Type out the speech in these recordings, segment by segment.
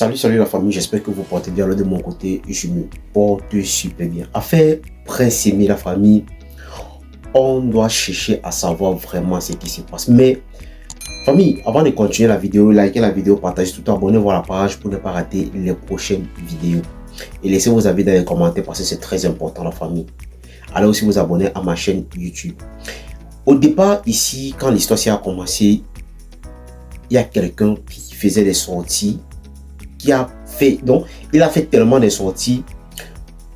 Salut la famille, j'espère que vous portez bien. Là de mon côté, je me porte super bien. Affaire Prince Aimé, la famille, on doit chercher à savoir vraiment ce qui se passe. Mais famille, avant de continuer la vidéo, likez la vidéo, partagez tout, abonnez-vous à la page pour ne pas rater les prochaines vidéos. Et laissez vos avis dans les commentaires parce que c'est très important la famille. Allez aussi vous abonner à ma chaîne YouTube. Au départ ici, quand l'histoire a commencé, il y a quelqu'un qui faisait des sorties, il a fait tellement de sorties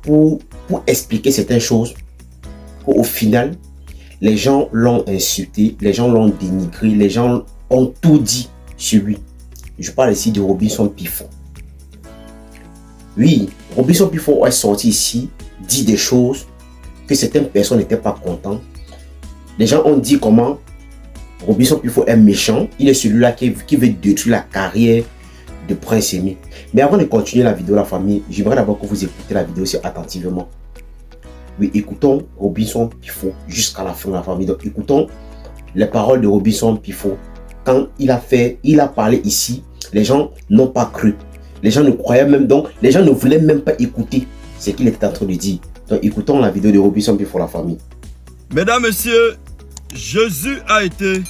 pour expliquer certaines choses qu'au final, les gens l'ont insulté, les gens l'ont dénigré, les gens ont tout dit sur lui. Je parle ici de Robinson Pifon. Oui, Robinson Pifon est sorti ici, dit des choses que certaines personnes n'étaient pas contentes. Les gens ont dit comment Robinson Pifon est méchant, il est celui-là qui veut détruire la carrière de Prince Aimé. Mais avant de continuer la vidéo, la famille, j'aimerais d'abord que vous écoutez la vidéo aussi attentivement. Oui, écoutons Robinson Pifon jusqu'à la fin, la famille. Donc, écoutons les paroles de Robinson Pifon. Quand il a parlé ici, les gens n'ont pas cru. Les gens ne croyaient même, donc les gens ne voulaient même pas écouter ce qu'il était en train de dire. Donc, écoutons la vidéo de Robinson Pifon, la famille. Mesdames, Messieurs, Jésus a été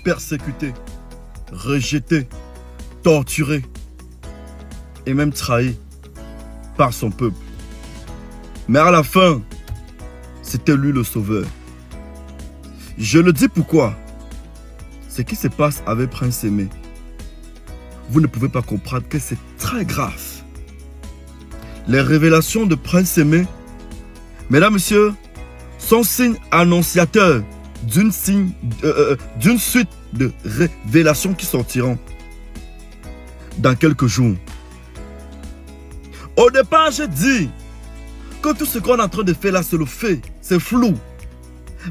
persécuté, rejeté, torturé et même trahi par son peuple. Mais à la fin, c'était lui le sauveur. Je le dis pourquoi. Ce qui se passe avec Prince Aimé, vous ne pouvez pas comprendre que c'est très grave. Les révélations de Prince Aimé, mesdames, messieurs, sont signes annonciateurs d'une suite de révélations qui sortiront dans quelques jours. Au départ, j'ai dit que tout ce qu'on est en train de faire là, c'est le fait, c'est flou.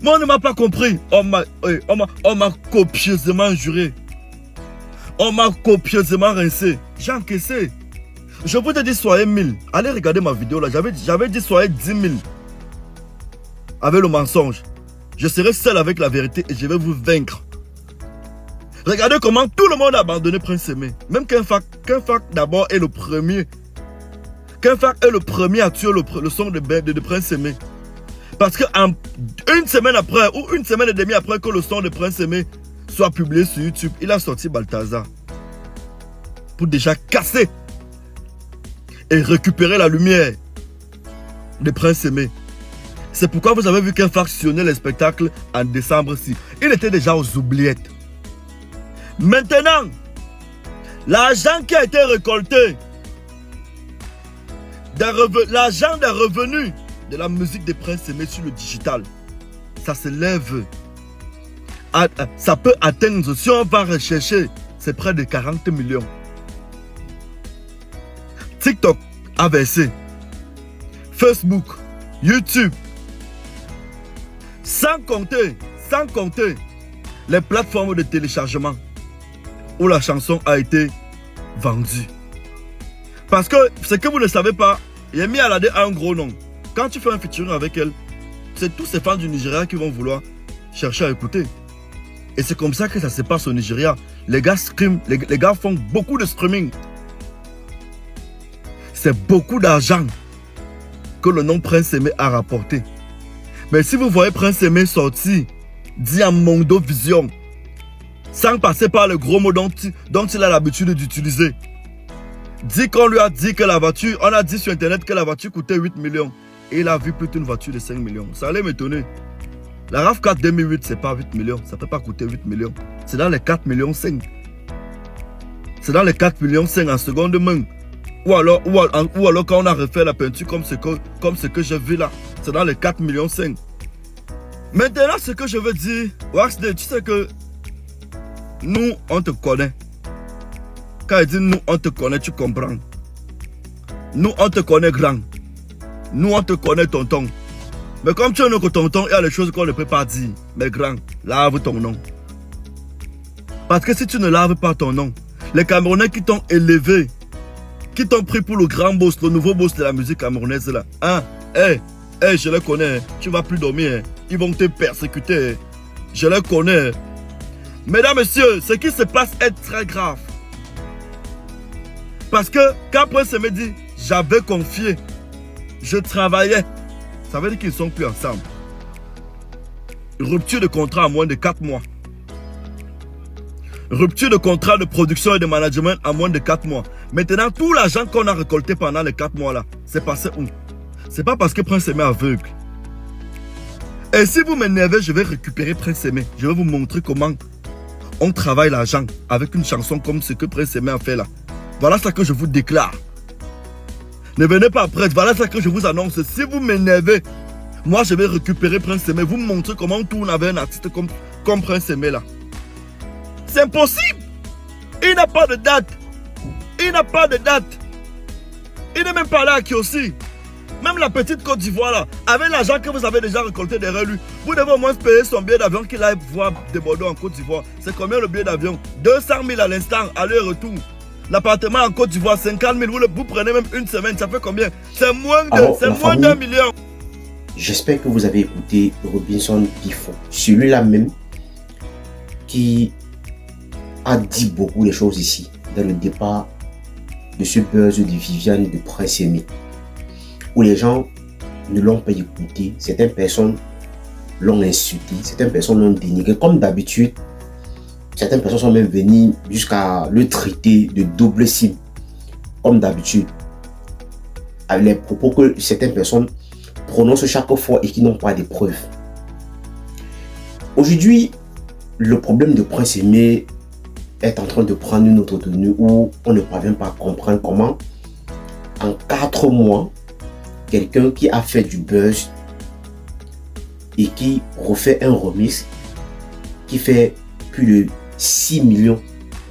Mais on ne m'a pas compris. On m'a copieusement juré. On m'a copieusement rincé. J'ai encaissé. Je vous ai dit soyez 1000. Allez regarder ma vidéo là. J'avais dit soyez 10 000. Avec le mensonge. Je serai seul avec la vérité et je vais vous vaincre. Regardez comment tout le monde a abandonné Prince Aimé. Même qu'un fac d'abord est le premier. Qu'un fac est le premier à tuer le son de Prince Aimé. Parce que une semaine après ou une semaine et demie après que le son de Prince Aimé soit publié sur YouTube, il a sorti Balthazar. Pour déjà casser et récupérer la lumière de Prince Aimé. C'est pourquoi vous avez vu qu'un fractionnait les spectacles en décembre-ci. Il était déjà aux oubliettes. Maintenant, l'argent qui a été récolté, l'argent des revenus de la musique de Prince Aimé sur le digital, ça s'élève. Ça peut atteindre, si on va rechercher, c'est près de 40 millions. TikTok a versé. Facebook, YouTube. Sans compter les plateformes de téléchargement où la chanson a été vendue. Parce que ce que vous ne savez pas, Yemi Alade a un gros nom. Quand tu fais un featuring avec elle, c'est tous ces fans du Nigeria qui vont vouloir chercher à écouter. Et c'est comme ça que ça se passe au Nigeria. Les gars streament, les gars font beaucoup de streaming. C'est beaucoup d'argent que le nom Prince Aimé a rapporté. Mais si vous voyez Prince Aimé sortir Diamondo Vision, sans passer par le gros mots dont il a l'habitude d'utiliser, dit qu'on lui a dit que la voiture, on a dit sur internet que la voiture coûtait 8 millions. Et il a vu plutôt une voiture de 5 millions. Ça allait m'étonner. La RAV4 2008, c'est pas 8 millions. Ça ne peut pas coûter 8 millions. C'est dans les 4 millions 5. C'est dans les 4 millions 5 en seconde main. Ou alors quand on a refait la peinture comme ce que j'ai vu là. C'est dans les 4 millions 5. Maintenant, ce que je veux dire, Waxday, tu sais que nous, on te connaît. Quand il dit nous, on te connaît, tu comprends. Nous, on te connaît grand. Nous, on te connaît tonton. Mais comme tu es notre tonton, il y a des choses qu'on ne peut pas dire. Mais grand, lave ton nom. Parce que si tu ne laves pas ton nom, les Camerounais qui t'ont élevé, qui t'ont pris pour le grand boss, le nouveau boss de la musique camerounaise là. Hein? Je les connais. Tu vas plus dormir. Ils vont te persécuter. Je les connais. Mesdames, messieurs, ce qui se passe est très grave. Parce que quand Prince Aimé dit j'avais confié, je travaillais, ça veut dire qu'ils ne sont plus ensemble. Rupture de contrat en moins de 4 mois. Rupture de contrat de production et de management en moins de 4 mois. Maintenant, tout l'argent qu'on a récolté pendant les 4 mois là, c'est passé où? C'est pas parce que Prince Aimé est aveugle. Et si vous m'énervez, je vais récupérer Prince Aimé. Je vais vous montrer comment on travaille l'argent avec une chanson comme ce que Prince Aimé a fait là. Voilà ce que je vous déclare. Ne venez pas après, voilà ce que je vous annonce. Si vous m'énervez, moi je vais récupérer Prince Aimé. Vous me montrer comment on tourne avec un artiste comme Prince Aimé là. C'est impossible. Il n'a pas de date. Il n'a pas de date. Il n'est même pas là qui aussi. Même la petite Côte d'Ivoire là, avec l'argent que vous avez déjà récolté derrière lui, vous devez au moins payer son billet d'avion qu'il aille voir de Bordeaux en Côte d'Ivoire. C'est combien le billet d'avion? 200 000 à l'instant, aller-retour. L'appartement en Côte d'Ivoire, 50 000. Vous prenez même une semaine, ça fait combien? C'est moins d'1 million. J'espère que vous avez écouté Robinson Pifo, celui-là même qui a dit beaucoup de choses ici, dans le départ de ce buzz de Viviane de Prince Aimé, où les gens ne l'ont pas écouté, certaines personnes l'ont insulté, certaines personnes l'ont dénigré, comme d'habitude. Certaines personnes sont même venues jusqu'à le traiter de double cible, comme d'habitude, avec les propos que certaines personnes prononcent chaque fois et qui n'ont pas de preuves. Aujourd'hui, le problème de Prince Aimé est en train de prendre une autre tenue où on ne parvient pas à comprendre comment, en 4 mois, quelqu'un qui a fait du buzz et qui refait un remix qui fait plus de 6 millions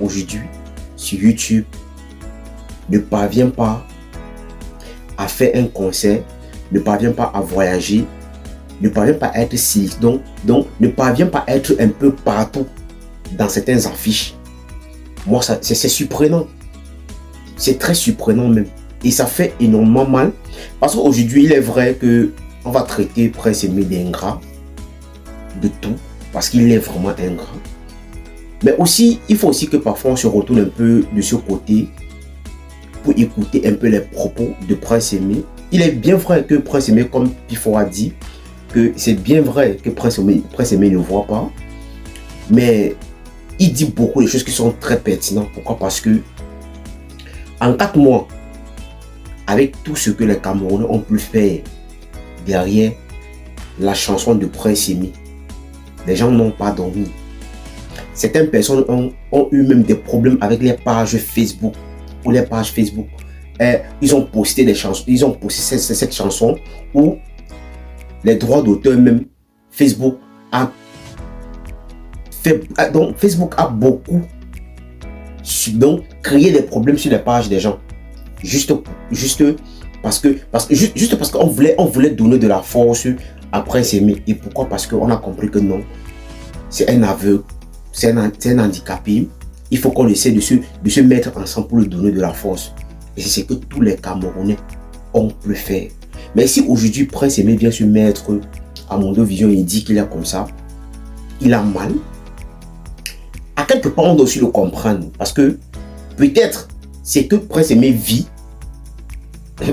aujourd'hui sur YouTube ne parvient pas à faire un concert, ne parvient pas à voyager, ne parvient pas à être si donc ne parvient pas à être un peu partout dans certaines affiches. Moi, c'est surprenant. C'est très surprenant même. Et ça fait énormément mal. Parce qu'aujourd'hui, il est vrai qu'on va traiter Prince Aimé d'ingrat. De tout. Parce qu'il est vraiment ingrat. Mais aussi, il faut aussi que parfois on se retourne un peu de ce côté pour écouter un peu les propos de Prince Aimé. Il est bien vrai que Prince Aimé, comme Pifo a dit, que c'est bien vrai que Prince Aimé ne voit pas. Mais il dit beaucoup de choses qui sont très pertinentes. Pourquoi? Parce que en 4 mois, avec tout ce que les Camerounais ont pu faire derrière la chanson de Prince Aimé, les gens n'ont pas dormi. Certaines personnes ont eu même des problèmes avec les pages Facebook ou les pages Facebook. Ils ont posté des chansons, ils ont posté cette chanson où les droits d'auteur même Facebook a fait, donc Facebook a beaucoup donc créé des problèmes sur les pages des gens juste parce qu'on voulait donner de la force à Prince Aimé. Et pourquoi? Parce qu'on a compris que non, c'est un aveugle, c'est un handicapé. Il faut qu'on essaie de se mettre ensemble pour lui donner de la force. Et c'est ce que tous les Camerounais ont pu faire. Mais si aujourd'hui Prince Aimé vient se mettre à Mondo Vision et dit qu'il est comme ça, il a mal. À quelque part, on doit aussi le comprendre. Parce que peut-être c'est que Prince Aimé vit.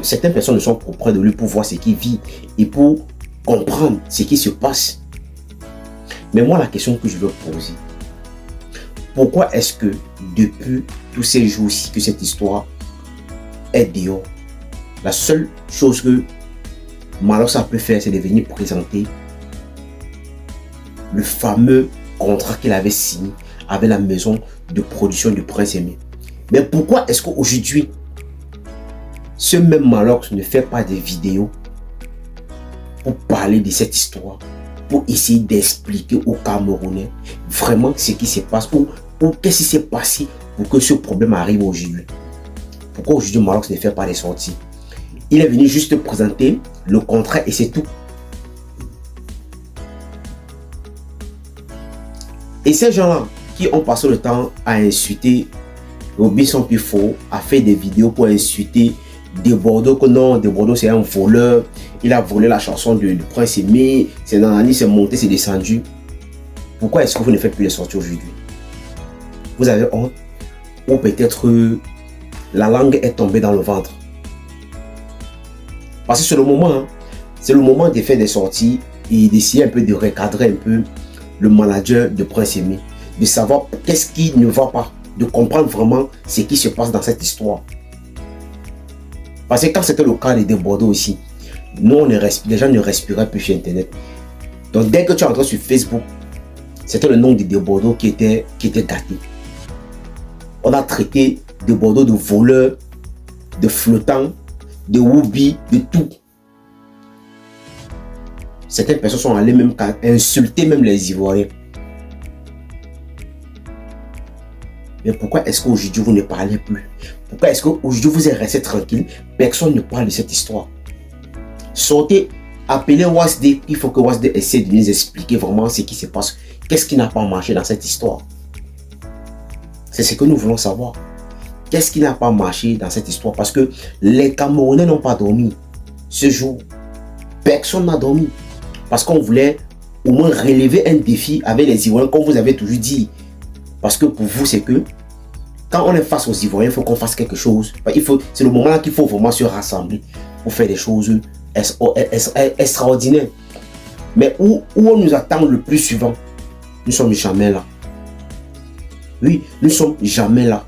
Certaines personnes ne sont pas près de lui pour voir ce qu'il vit et pour comprendre ce qui se passe. Mais moi, la question que je veux poser, pourquoi est-ce que depuis tous ces jours-ci que cette histoire est dehors, la seule chose que Malox a pu faire, c'est de venir présenter le fameux contrat qu'il avait signé avec la maison de production de Prince Aimé. Mais pourquoi est-ce qu'aujourd'hui, ce même Malox ne fait pas des vidéos pour parler de cette histoire, pour essayer d'expliquer aux Camerounais vraiment ce qui se passe ou qu'est-ce qui s'est passé pour que ce problème arrive aujourd'hui? Pourquoi aujourd'hui Malox ne fait pas des sorties? Il est venu juste présenter le contrat et c'est tout. Et ces gens-là qui ont passé le temps à insulter Robinson Pifo, a fait des vidéos pour insulter De Bordeaux, que non, De Bordeaux c'est un voleur, il a volé la chanson de Prince Aimé, c'est Nanani, c'est monté, c'est descendu. Pourquoi est-ce que vous ne faites plus les sorties aujourd'hui? Vous avez honte? Ou peut-être la langue est tombée dans le ventre. Parce que c'est le moment, hein, c'est le moment de faire des sorties et d'essayer un peu de recadrer un peu le manager de Prince Aimé, de savoir qu'est-ce qui ne va pas, de comprendre vraiment ce qui se passe dans cette histoire. Parce que quand c'était le cas de Bordeaux aussi, nous, les gens ne respiraient plus sur Internet. Donc dès que tu entres sur Facebook, c'était le nom de Bordeaux qui était gâté. On a traité de Bordeaux de voleurs, de flottants, de woubi, de tout. Certaines personnes sont allées même insulter même les Ivoiriens. Mais pourquoi est-ce qu'aujourd'hui vous ne parlez plus? Pourquoi est-ce qu'aujourd'hui vous êtes resté tranquille? Personne ne parle de cette histoire. Sortez, appelez Wasde. Il faut que Wasde essaie de nous expliquer vraiment ce qui se passe. Qu'est-ce qui n'a pas marché dans cette histoire? C'est ce que nous voulons savoir. Qu'est-ce qui n'a pas marché dans cette histoire? Parce que les Camerounais n'ont pas dormi. Ce jour, personne n'a dormi. Parce qu'on voulait au moins relever un défi avec les Ivoiriens, comme vous avez toujours dit. Parce que pour vous, c'est que quand on est face aux Ivoiriens, il faut qu'on fasse quelque chose. C'est le moment là qu'il faut vraiment se rassembler pour faire des choses extraordinaires. Mais où on nous attend le plus souvent, nous ne sommes jamais là. Oui, nous ne sommes jamais là.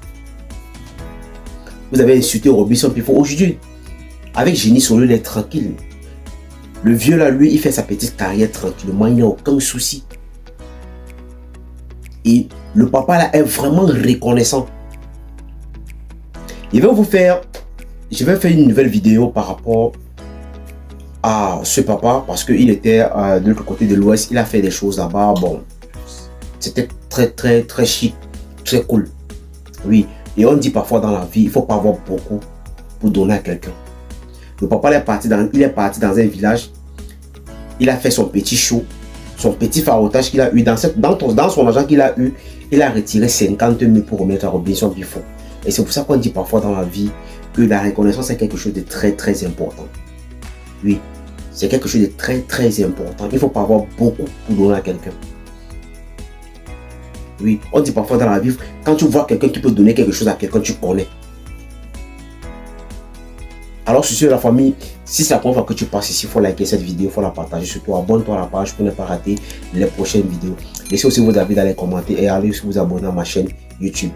Vous avez insulté Robinson Pifo aujourd'hui. Avec Génie Solo, il est tranquille. Le vieux là, lui, il fait sa petite carrière tranquillement, il n'y a aucun souci. Et le papa là est vraiment reconnaissant. Je vais faire une nouvelle vidéo par rapport à ce papa parce qu'il était de l'autre côté de l'Ouest. Il a fait des choses là-bas. Bon, c'était très chic, très cool. Oui, et on dit parfois dans la vie, il ne faut pas avoir beaucoup pour donner à quelqu'un. Le papa est parti dans un village. Il a fait son petit show, son petit farotage qu'il a eu. Dans son argent qu'il a eu, il a retiré 50 000 pour remettre à Robinson Pifo. Et c'est pour ça qu'on dit parfois dans la vie que la reconnaissance est quelque chose de très important. Oui, c'est quelque chose de très important. Il ne faut pas avoir beaucoup pour donner à quelqu'un. Oui, on dit parfois dans la vie, quand tu vois quelqu'un qui peut donner quelque chose à quelqu'un, tu connais. Alors, sur la famille, si c'est la première fois que tu passes ici, il faut liker cette vidéo, il faut la partager. Surtout, abonne-toi à la page pour ne pas rater les prochaines vidéos. Laissez aussi vos avis dans les commentaires et allez vous abonner à ma chaîne YouTube.